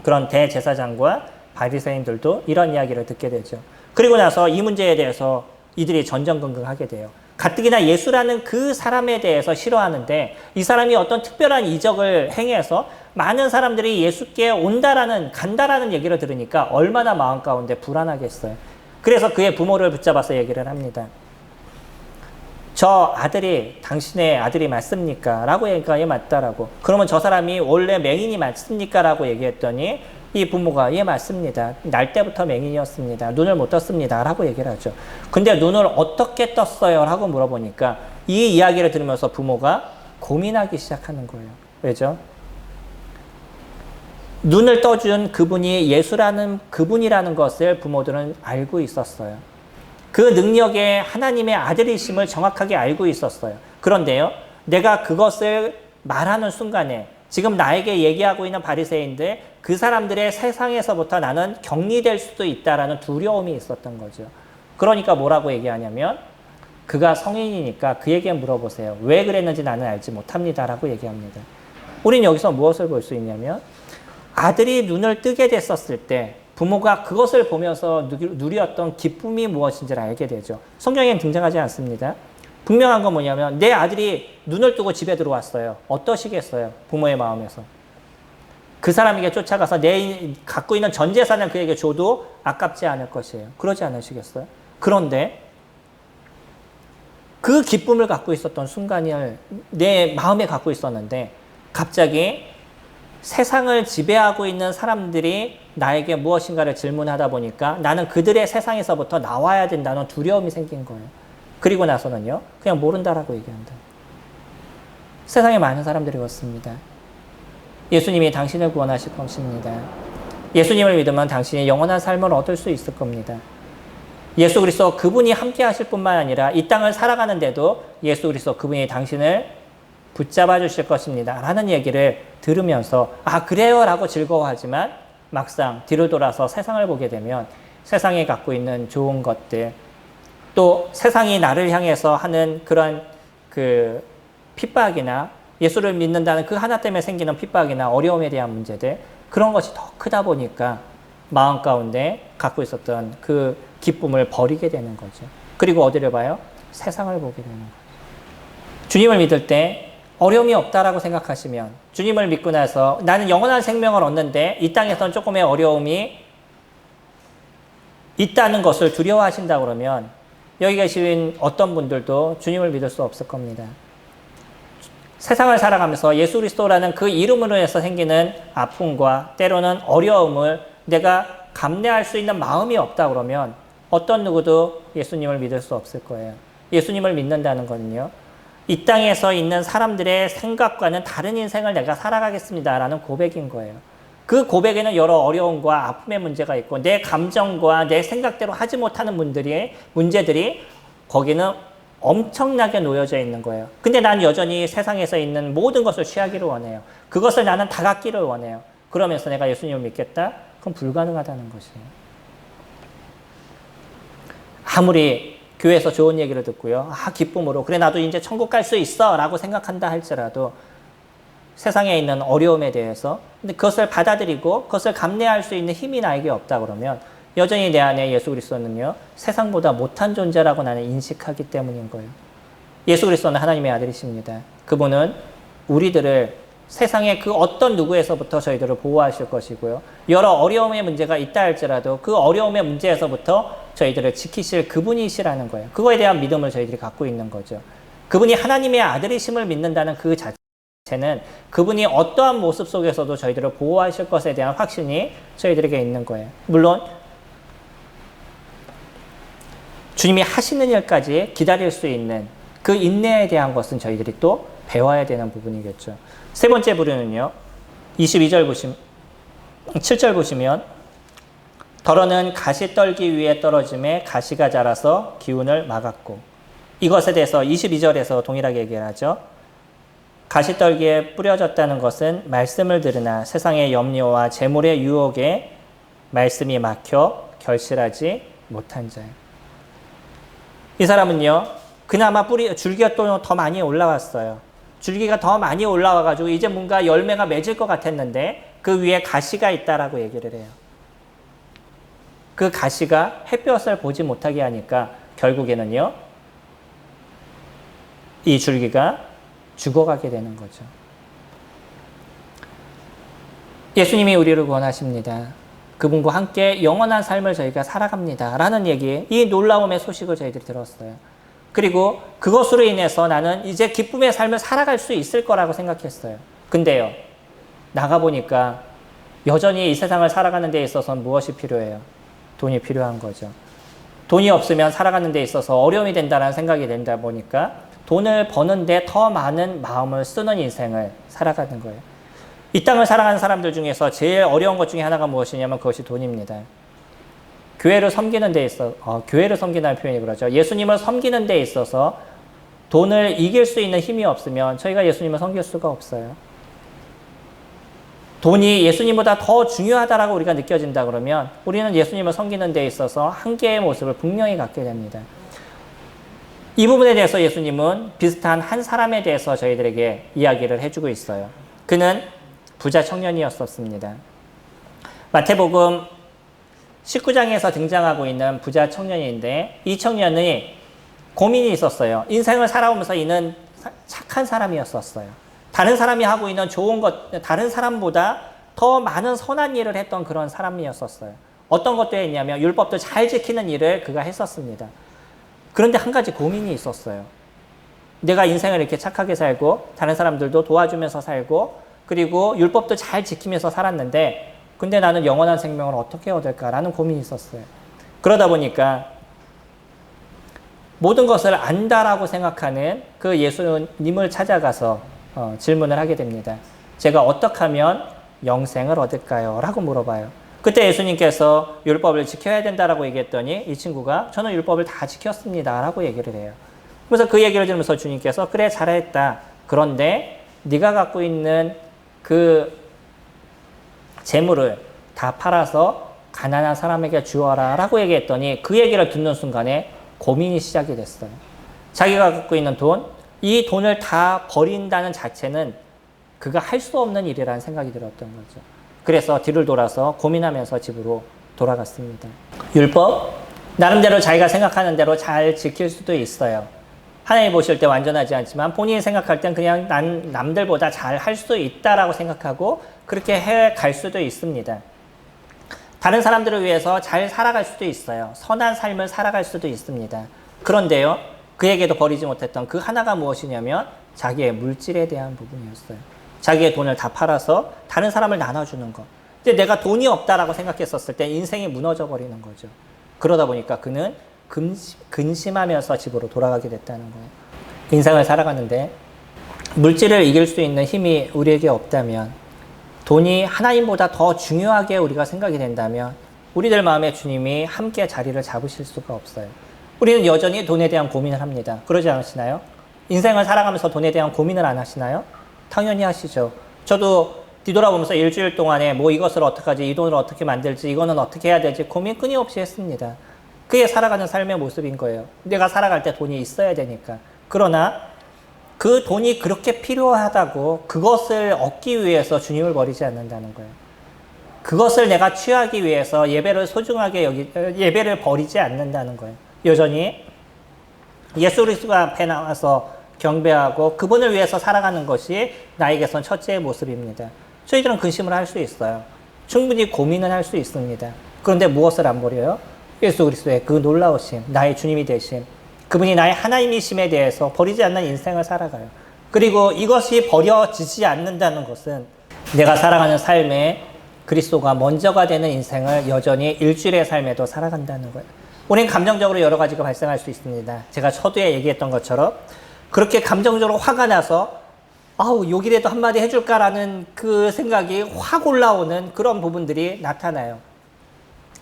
그런 대제사장과 바리새인들도 이런 이야기를 듣게 되죠. 그리고 나서 이 문제에 대해서 이들이 전전긍긍하게 돼요. 가뜩이나 예수라는 그 사람에 대해서 싫어하는데 이 사람이 어떤 특별한 이적을 행해서 많은 사람들이 예수께 간다라는 얘기를 들으니까 얼마나 마음 가운데 불안하겠어요. 그래서 그의 부모를 붙잡아서 얘기를 합니다. 저 아들이 당신의 아들이 맞습니까? 라고 얘기가 예 맞다라고. 그러면 저 사람이 원래 맹인이 맞습니까? 라고 얘기했더니 이 부모가 예 맞습니다. 날 때부터 맹인이었습니다. 눈을 못 떴습니다. 라고 얘기를 하죠. 근데 눈을 어떻게 떴어요? 라고 물어보니까 이 이야기를 들으면서 부모가 고민하기 시작하는 거예요. 왜죠? 눈을 떠준 그분이 예수라는 그분이라는 것을 부모들은 알고 있었어요. 그 능력의 하나님의 아들이심을 정확하게 알고 있었어요. 그런데요, 내가 그것을 말하는 순간에 지금 나에게 얘기하고 있는 바리새인들, 그 사람들의 세상에서부터 나는 격리될 수도 있다라는 두려움이 있었던 거죠. 그러니까 뭐라고 얘기하냐면 그가 성인이니까 그에게 물어보세요. 왜 그랬는지 나는 알지 못합니다라고 얘기합니다. 우리는 여기서 무엇을 볼 수 있냐면 아들이 눈을 뜨게 됐었을 때 부모가 그것을 보면서 누렸던 기쁨이 무엇인지를 알게 되죠. 성경에는 등장하지 않습니다. 분명한 건 뭐냐면 내 아들이 눈을 뜨고 집에 들어왔어요. 어떠시겠어요? 부모의 마음에서. 그 사람에게 쫓아가서 내 갖고 있는 전 재산을 그에게 줘도 아깝지 않을 것이에요. 그러지 않으시겠어요? 그런데 그 기쁨을 갖고 있었던 순간을 내 마음에 갖고 있었는데 갑자기 세상을 지배하고 있는 사람들이 나에게 무엇인가를 질문하다 보니까 나는 그들의 세상에서부터 나와야 된다는 두려움이 생긴 거예요. 그리고 나서는요, 그냥 모른다라고 얘기한다. 세상에 많은 사람들이 왔습니다. 예수님이 당신을 구원하실 것입니다. 예수님을 믿으면 당신이 영원한 삶을 얻을 수 있을 겁니다. 예수 그리스도 그분이 함께 하실 뿐만 아니라 이 땅을 살아가는데도 예수 그리스도 그분이 당신을 붙잡아 주실 것입니다. 라는 얘기를 들으면서 아 그래요 라고 즐거워하지만 막상 뒤를 돌아서 세상을 보게 되면 세상에 갖고 있는 좋은 것들 또 세상이 나를 향해서 하는 그런 그 핍박이나 예수를 믿는다는 그 하나 때문에 생기는 핍박이나 어려움에 대한 문제들, 그런 것이 더 크다 보니까 마음 가운데 갖고 있었던 그 기쁨을 버리게 되는 거죠. 그리고 어디를 봐요? 세상을 보게 되는 거예요. 주님을 믿을 때 어려움이 없다라고 생각하시면, 주님을 믿고 나서 나는 영원한 생명을 얻는데 이 땅에서는 조금의 어려움이 있다는 것을 두려워하신다 그러면 여기 계신 어떤 분들도 주님을 믿을 수 없을 겁니다. 세상을 살아가면서 예수 그리스도라는 그 이름으로 해서 생기는 아픔과 때로는 어려움을 내가 감내할 수 있는 마음이 없다 그러면 어떤 누구도 예수님을 믿을 수 없을 거예요. 예수님을 믿는다는 거는요, 이 땅에서 있는 사람들의 생각과는 다른 인생을 내가 살아가겠습니다라는 고백인 거예요. 그 고백에는 여러 어려움과 아픔의 문제가 있고 내 감정과 내 생각대로 하지 못하는 문제들이 거기는 엄청나게 놓여져 있는 거예요. 근데 난 여전히 세상에서 있는 모든 것을 취하기를 원해요. 그것을 나는 다 갖기를 원해요. 그러면서 내가 예수님을 믿겠다? 그건 불가능하다는 것이에요. 아무리 교회에서 좋은 얘기를 듣고요, 기쁨으로 그래 나도 이제 천국 갈 수 있어 라고 생각한다 할지라도 세상에 있는 어려움에 대해서 근데 그것을 받아들이고 그것을 감내할 수 있는 힘이 나에게 없다 그러면 여전히 내 안에 예수 그리스도는요, 세상보다 못한 존재라고 나는 인식하기 때문인 거예요. 예수 그리스도는 하나님의 아들이십니다. 그분은 우리들을 세상의 그 어떤 누구에서부터 저희들을 보호하실 것이고요, 여러 어려움의 문제가 있다 할지라도 그 어려움의 문제에서부터 저희들을 지키실 그분이시라는 거예요. 그거에 대한 믿음을 저희들이 갖고 있는 거죠. 그분이 하나님의 아들이심을 믿는다는 그 자체는 그분이 어떠한 모습 속에서도 저희들을 보호하실 것에 대한 확신이 저희들에게 있는 거예요. 물론 주님이 하시는 일까지 기다릴 수 있는 그 인내에 대한 것은 저희들이 또 배워야 되는 부분이겠죠. 세 번째 부류는요, 7절 보시면 더러는 가시떨기 위에 떨어짐에 가시가 자라서 기운을 막았고, 이것에 대해서 22절에서 동일하게 얘기를 하죠. 가시떨기에 뿌려졌다는 것은 말씀을 들으나 세상의 염려와 재물의 유혹에 말씀이 막혀 결실하지 못한 자예요. 이 사람은요, 그나마 줄기가 또 더 많이 올라왔어요. 줄기가 더 많이 올라와가지고 이제 뭔가 열매가 맺을 것 같았는데 그 위에 가시가 있다라고 얘기를 해요. 그 가시가 햇볕을 보지 못하게 하니까 결국에는요, 이 줄기가 죽어가게 되는 거죠. 예수님이 우리를 구원하십니다. 그분과 함께 영원한 삶을 저희가 살아갑니다 라는 얘기, 이 놀라움의 소식을 저희들이 들었어요. 그리고 그것으로 인해서 나는 이제 기쁨의 삶을 살아갈 수 있을 거라고 생각했어요. 근데요, 나가보니까 여전히 이 세상을 살아가는 데 있어서는 무엇이 필요해요? 돈이 필요한 거죠. 돈이 없으면 살아가는 데 있어서 어려움이 된다는 생각이 된다 보니까 돈을 버는데 더 많은 마음을 쓰는 인생을 살아가는 거예요. 이 땅을 살아가는 사람들 중에서 제일 어려운 것 중에 하나가 무엇이냐면 그것이 돈입니다. 교회를 섬기는 데 있어, 교회를 섬긴다는 표현이 그러죠. 예수님을 섬기는 데 있어서 돈을 이길 수 있는 힘이 없으면 저희가 예수님을 섬길 수가 없어요. 돈이 예수님보다 더 중요하다라고 우리가 느껴진다 그러면 우리는 예수님을 섬기는 데 있어서 한계의 모습을 분명히 갖게 됩니다. 이 부분에 대해서 예수님은 비슷한 한 사람에 대해서 저희들에게 이야기를 해주고 있어요. 그는 부자 청년이었었습니다. 마태복음 19장에서 등장하고 있는 부자 청년인데, 이 청년이 고민이 있었어요. 인생을 살아오면서 이는 착한 사람이었었어요. 다른 사람이 하고 있는 좋은 것, 다른 사람보다 더 많은 선한 일을 했던 그런 사람이었었어요. 어떤 것도 했냐면 율법도 잘 지키는 일을 그가 했었습니다. 그런데 한 가지 고민이 있었어요. 내가 인생을 이렇게 착하게 살고 다른 사람들도 도와주면서 살고 그리고 율법도 잘 지키면서 살았는데 근데 나는 영원한 생명을 어떻게 얻을까라는 고민이 있었어요. 그러다 보니까 모든 것을 안다라고 생각하는 그 예수님을 찾아가서 질문을 하게 됩니다. 제가 어떻게 하면 영생을 얻을까요? 라고 물어봐요. 그때 예수님께서 율법을 지켜야 된다라고 얘기했더니 이 친구가 저는 율법을 다 지켰습니다 라고 얘기를 해요. 그래서 그 얘기를 들으면서 주님께서 그래 잘했다. 그런데 네가 갖고 있는 그 재물을 다 팔아서 가난한 사람에게 주어라 라고 얘기했더니 그 얘기를 듣는 순간에 고민이 시작이 됐어요. 자기가 갖고 있는 돈, 이 돈을 다 버린다는 자체는 그가 할 수 없는 일이라는 생각이 들었던 거죠. 그래서 뒤를 돌아서 고민하면서 집으로 돌아갔습니다. 율법, 나름대로 자기가 생각하는 대로 잘 지킬 수도 있어요. 하나님 보실 때 완전하지 않지만 본인이 생각할 땐 그냥 난 남들보다 잘 할 수 있다라고 생각하고 그렇게 해 갈 수도 있습니다. 다른 사람들을 위해서 잘 살아갈 수도 있어요. 선한 삶을 살아갈 수도 있습니다. 그런데요, 그에게도 버리지 못했던 그 하나가 무엇이냐면 자기의 물질에 대한 부분이었어요. 자기의 돈을 다 팔아서 다른 사람을 나눠주는 것. 이제 내가 돈이 없다라고 생각했었을 때 인생이 무너져 버리는 거죠. 그러다 보니까 그는 근심하면서 집으로 돌아가게 됐다는 거예요. 인생을 살아가는데 물질을 이길 수 있는 힘이 우리에게 없다면, 돈이 하나님보다 더 중요하게 우리가 생각이 된다면 우리들 마음에 주님이 함께 자리를 잡으실 수가 없어요. 우리는 여전히 돈에 대한 고민을 합니다. 그러지 않으시나요? 인생을 살아가면서 돈에 대한 고민을 안 하시나요? 당연히 하시죠. 저도 뒤돌아보면서 일주일 동안에 뭐 이것을 어떻게 하지, 이 돈을 어떻게 만들지, 이거는 어떻게 해야 되지 고민 끊임없이 했습니다. 그게 살아가는 삶의 모습인 거예요. 내가 살아갈 때 돈이 있어야 되니까. 그러나 그 돈이 그렇게 필요하다고 그것을 얻기 위해서 주님을 버리지 않는다는 거예요. 그것을 내가 취하기 위해서 예배를 소중하게 예배를 버리지 않는다는 거예요. 여전히 예수 그리스도 앞에 나와서 경배하고 그분을 위해서 살아가는 것이 나에게선 첫째의 모습입니다. 저희들은 근심을 할 수 있어요. 충분히 고민을 할 수 있습니다. 그런데 무엇을 안 버려요? 예수 그리스도의 그 놀라우심, 나의 주님이 되심, 그분이 나의 하나님이심에 대해서 버리지 않는 인생을 살아가요. 그리고 이것이 버려지지 않는다는 것은 내가 살아가는 삶에 그리스도가 먼저가 되는 인생을 여전히 일주일의 삶에도 살아간다는 거예요. 우리는 감정적으로 여러 가지가 발생할 수 있습니다. 제가 초두에 얘기했던 것처럼 그렇게 감정적으로 화가 나서 아우 욕이라도 한마디 해줄까라는 그 생각이 확 올라오는 그런 부분들이 나타나요.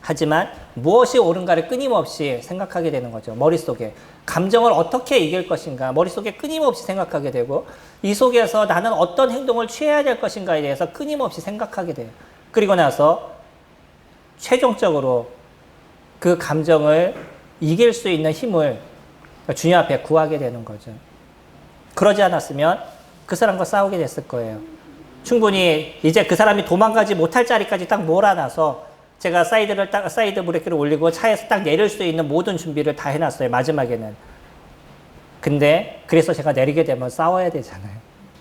하지만 무엇이 옳은가를 끊임없이 생각하게 되는 거죠. 머릿속에 감정을 어떻게 이길 것인가 머릿속에 끊임없이 생각하게 되고 이 속에서 나는 어떤 행동을 취해야 될 것인가에 대해서 끊임없이 생각하게 돼요. 그리고 나서 최종적으로 그 감정을 이길 수 있는 힘을 주님 앞에 구하게 되는 거죠. 그러지 않았으면 그 사람과 싸우게 됐을 거예요. 충분히 이제 그 사람이 도망가지 못할 자리까지 딱 몰아놔서 제가 사이드 브레이크를 올리고 차에서 딱 내릴 수 있는 모든 준비를 다 해놨어요. 마지막에는. 근데 그래서 제가 내리게 되면 싸워야 되잖아요.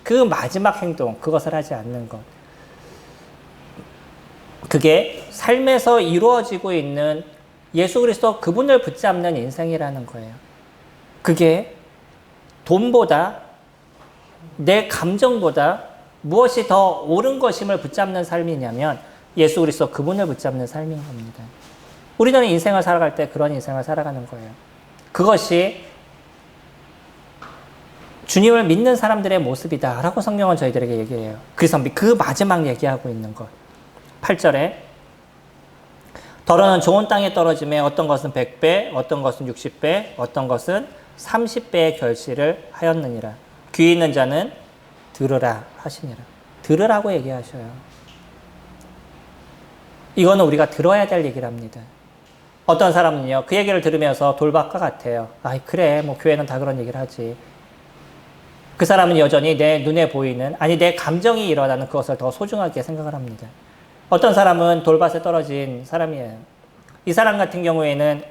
그 마지막 행동, 그것을 하지 않는 것. 그게 삶에서 이루어지고 있는 예수 그리스도 그분을 붙잡는 인생이라는 거예요. 그게 돈보다 내 감정보다 무엇이 더 옳은 것임을 붙잡는 삶이냐면 예수 그리스도 그분을 붙잡는 삶인 겁니다. 우리는 인생을 살아갈 때 그런 인생을 살아가는 거예요. 그것이 주님을 믿는 사람들의 모습이다라고 성경은 저희들에게 얘기해요. 그래서 그 마지막 얘기하고 있는 것. 8절에 더러는 좋은 땅에 떨어짐에 어떤 것은 100배, 어떤 것은 60배, 어떤 것은 30배의 결실을 하였느니라. 귀 있는 자는 들으라 하시니라. 들으라고 얘기하셔요. 이거는 우리가 들어야 될 얘기를 합니다. 어떤 사람은요, 그 얘기를 들으면서 돌박과 같아요. 아이, 그래, 뭐 교회는 다 그런 얘기를 하지. 그 사람은 여전히 내 눈에 보이는, 아니 내 감정이 일어나는 그것을 더 소중하게 생각을 합니다. 어떤 사람은 돌밭에 떨어진 사람이에요. 이 사람 같은 경우에는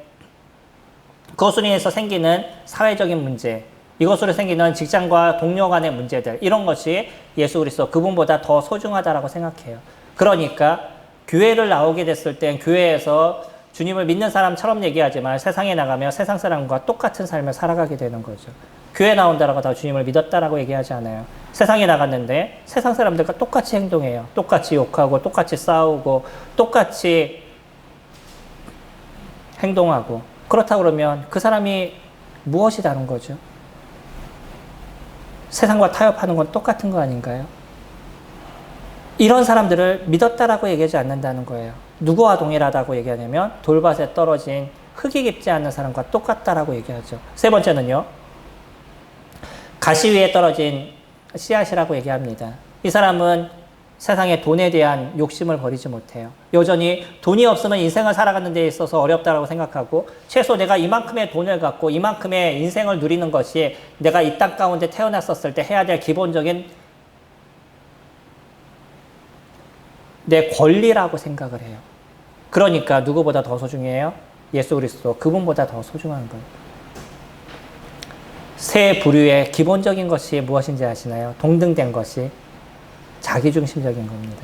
그것으로 인해서 생기는 사회적인 문제, 이것으로 생기는 직장과 동료 간의 문제들, 이런 것이 예수 그리스도 그분보다 더 소중하다라고 생각해요. 그러니까 교회를 나오게 됐을 땐 교회에서 주님을 믿는 사람처럼 얘기하지만 세상에 나가면 세상 사람과 똑같은 삶을 살아가게 되는 거죠. 교회 나온다라고 다 주님을 믿었다라고 얘기하지 않아요. 세상에 나갔는데 세상 사람들과 똑같이 행동해요. 똑같이 욕하고 똑같이 싸우고 똑같이 행동하고. 그렇다고 그러면 그 사람이 무엇이 다른 거죠? 세상과 타협하는 건 똑같은 거 아닌가요? 이런 사람들을 믿었다라고 얘기하지 않는다는 거예요. 누구와 동일하다고 얘기하냐면 돌밭에 떨어진 흙이 깊지 않은 사람과 똑같다라고 얘기하죠. 세 번째는요, 가시 위에 떨어진 씨앗이라고 얘기합니다. 이 사람은 세상의 돈에 대한 욕심을 버리지 못해요. 여전히 돈이 없으면 인생을 살아가는 데 있어서 어렵다고 생각하고 최소 내가 이만큼의 돈을 갖고 이만큼의 인생을 누리는 것이 내가 이 땅 가운데 태어났었을 때 해야 될 기본적인 내 권리라고 생각을 해요. 그러니까 누구보다 더 소중해요? 예수 그리스도, 그분보다 더 소중한 거예요. 세 부류의 기본적인 것이 무엇인지 아시나요? 동등된 것이 자기중심적인 겁니다.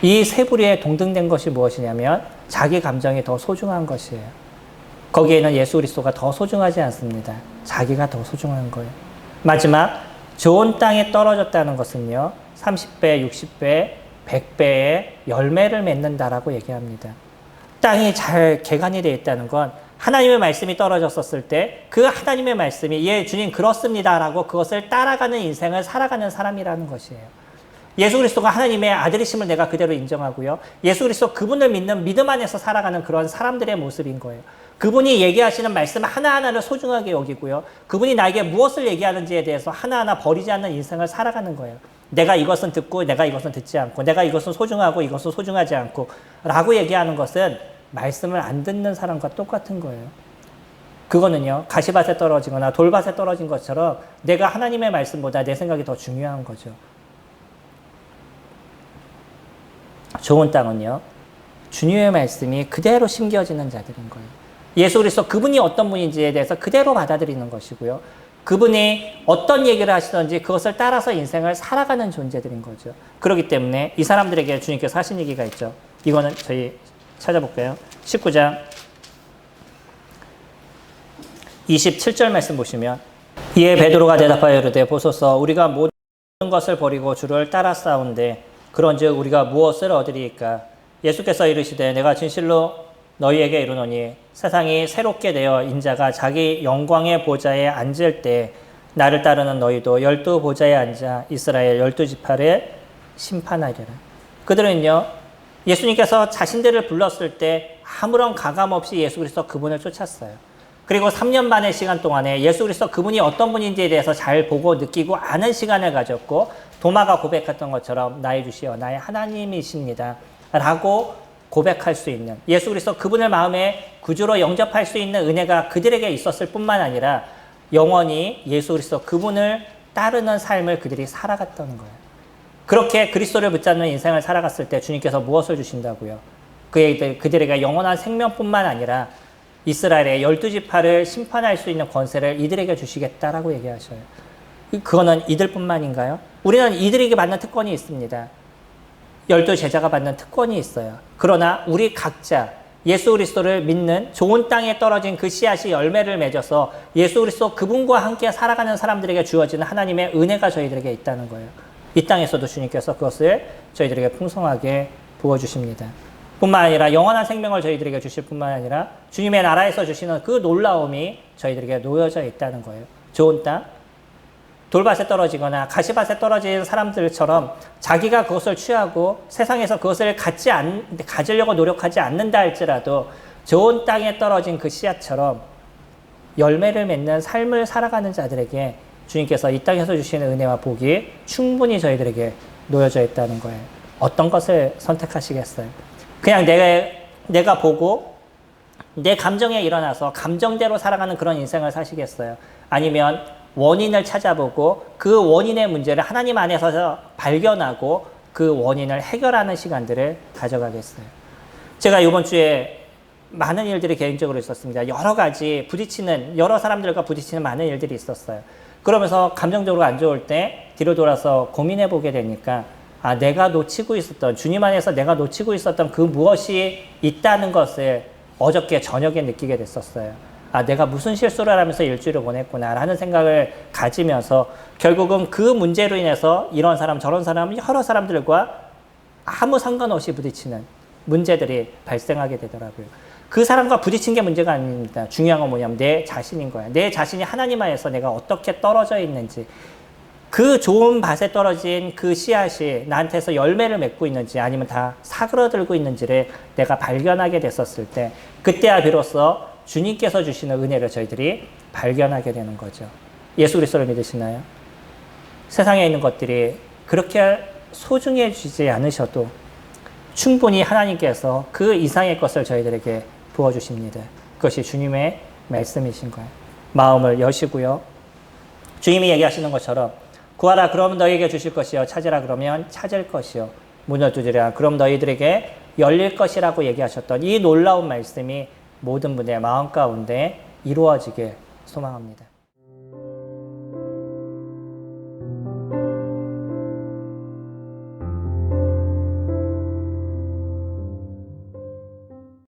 이 세 부류의 동등된 것이 무엇이냐면 자기 감정이 더 소중한 것이에요. 거기에는 예수 그리스도가 더 소중하지 않습니다. 자기가 더 소중한 거예요. 마지막, 좋은 땅에 떨어졌다는 것은요, 30배, 60배, 100배의 열매를 맺는다라고 얘기합니다. 땅이 잘 개간이 되어 있다는 건 하나님의 말씀이 떨어졌었을 때 그 하나님의 말씀이 예 주님 그렇습니다라고 그것을 따라가는 인생을 살아가는 사람이라는 것이에요. 예수 그리스도가 하나님의 아들이심을 내가 그대로 인정하고요. 예수 그리스도 그분을 믿는 믿음 안에서 살아가는 그런 사람들의 모습인 거예요. 그분이 얘기하시는 말씀 하나하나를 소중하게 여기고요. 그분이 나에게 무엇을 얘기하는지에 대해서 하나하나 버리지 않는 인생을 살아가는 거예요. 내가 이것은 듣고 내가 이것은 듣지 않고 내가 이것은 소중하고 이것은 소중하지 않고 라고 얘기하는 것은 말씀을 안 듣는 사람과 똑같은 거예요. 그거는요, 가시밭에 떨어지거나 돌밭에 떨어진 것처럼 내가 하나님의 말씀보다 내 생각이 더 중요한 거죠. 좋은 땅은요, 주님의 말씀이 그대로 심겨지는 자들인 거예요. 예수 그리스도 그분이 어떤 분인지에 대해서 그대로 받아들이는 것이고요. 그분이 어떤 얘기를 하시든지 그것을 따라서 인생을 살아가는 존재들인 거죠. 그렇기 때문에 이 사람들에게 주님께서 하신 얘기가 있죠. 이거는 저희 찾아볼까요? 19장 27절 말씀 보시면 이에 베드로가 대답하여 이르되 보소서 우리가 모든 것을 버리고 주를 따라 싸운데 그런즉 우리가 무엇을 얻으리이까? 예수께서 이르시되 내가 진실로 너희에게 이르노니 세상이 새롭게 되어 인자가 자기 영광의 보좌에 앉을 때 나를 따르는 너희도 12 보좌에 앉아 이스라엘 12지파를 심판하리라. 그들은요, 예수님께서 자신들을 불렀을 때 아무런 가감 없이 예수 그리스도 그분을 쫓았어요. 그리고 3년 반의 시간 동안에 예수 그리스도 그분이 어떤 분인지에 대해서 잘 보고 느끼고 아는 시간을 가졌고 도마가 고백했던 것처럼 나의 주시여 나의 하나님이십니다 라고 고백할 수 있는 예수 그리스도 그분을 마음에 구주로 영접할 수 있는 은혜가 그들에게 있었을 뿐만 아니라 영원히 예수 그리스도 그분을 따르는 삶을 그들이 살아갔다는 거예요. 그렇게 그리스도를 붙잡는 인생을 살아갔을 때 주님께서 무엇을 주신다고요? 그들에게 영원한 생명뿐만 아니라 이스라엘의 12지파를 심판할 수 있는 권세를 이들에게 주시겠다라고 얘기하셔요. 그거는 이들뿐만인가요? 우리는 이들에게 받는 특권이 있습니다. 12제자가 받는 특권이 있어요. 그러나 우리 각자 예수 그리스도를 믿는 좋은 땅에 떨어진 그 씨앗이 열매를 맺어서 예수 그리스도 그분과 함께 살아가는 사람들에게 주어지는 하나님의 은혜가 저희들에게 있다는 거예요. 이 땅에서도 주님께서 그것을 저희들에게 풍성하게 부어주십니다. 뿐만 아니라 영원한 생명을 저희들에게 주실 뿐만 아니라 주님의 나라에서 주시는 그 놀라움이 저희들에게 놓여져 있다는 거예요. 좋은 땅, 돌밭에 떨어지거나 가시밭에 떨어진 사람들처럼 자기가 그것을 취하고 세상에서 그것을 가지려고 노력하지 않는다 할지라도 좋은 땅에 떨어진 그 씨앗처럼 열매를 맺는 삶을 살아가는 자들에게 주님께서 이 땅에서 주시는 은혜와 복이 충분히 저희들에게 놓여져 있다는 거예요. 어떤 것을 선택하시겠어요? 그냥 내가 보고 내 감정에 일어나서 감정대로 살아가는 그런 인생을 사시겠어요? 아니면 원인을 찾아보고 그 원인의 문제를 하나님 안에서 발견하고 그 원인을 해결하는 시간들을 가져가겠어요? 제가 이번 주에 많은 일들이 개인적으로 있었습니다. 여러 사람들과 부딪히는 많은 일들이 있었어요. 그러면서 감정적으로 안 좋을 때 뒤로 돌아서 고민해 보게 되니까 내가 놓치고 있었던, 주님 안에서 내가 놓치고 있었던 그 무엇이 있다는 것을 어저께 저녁에 느끼게 됐었어요. 내가 무슨 실수를 하면서 일주일을 보냈구나 라는 생각을 가지면서 결국은 그 문제로 인해서 이런 사람 저런 사람 여러 사람들과 아무 상관없이 부딪히는 문제들이 발생하게 되더라고요. 그 사람과 부딪힌 게 문제가 아닙니다. 중요한 건 뭐냐면 내 자신인 거야. 내 자신이 하나님 안에서 내가 어떻게 떨어져 있는지, 그 좋은 밭에 떨어진 그 씨앗이 나한테서 열매를 맺고 있는지 아니면 다 사그러들고 있는지를 내가 발견하게 됐었을 때 그때야 비로소 주님께서 주시는 은혜를 저희들이 발견하게 되는 거죠. 예수 그리스도를 믿으시나요? 세상에 있는 것들이 그렇게 소중해 주지 않으셔도 충분히 하나님께서 그 이상의 것을 저희들에게 부어주십니다. 그것이 주님의 말씀이신 거예요. 마음을 여시고요. 주님이 얘기하시는 것처럼 구하라 그러면 너희에게 주실 것이요 찾으라 그러면 찾을 것이요 문을 두드리라 그럼 너희들에게 열릴 것이라고 얘기하셨던 이 놀라운 말씀이 모든 분의 마음 가운데 이루어지길 소망합니다.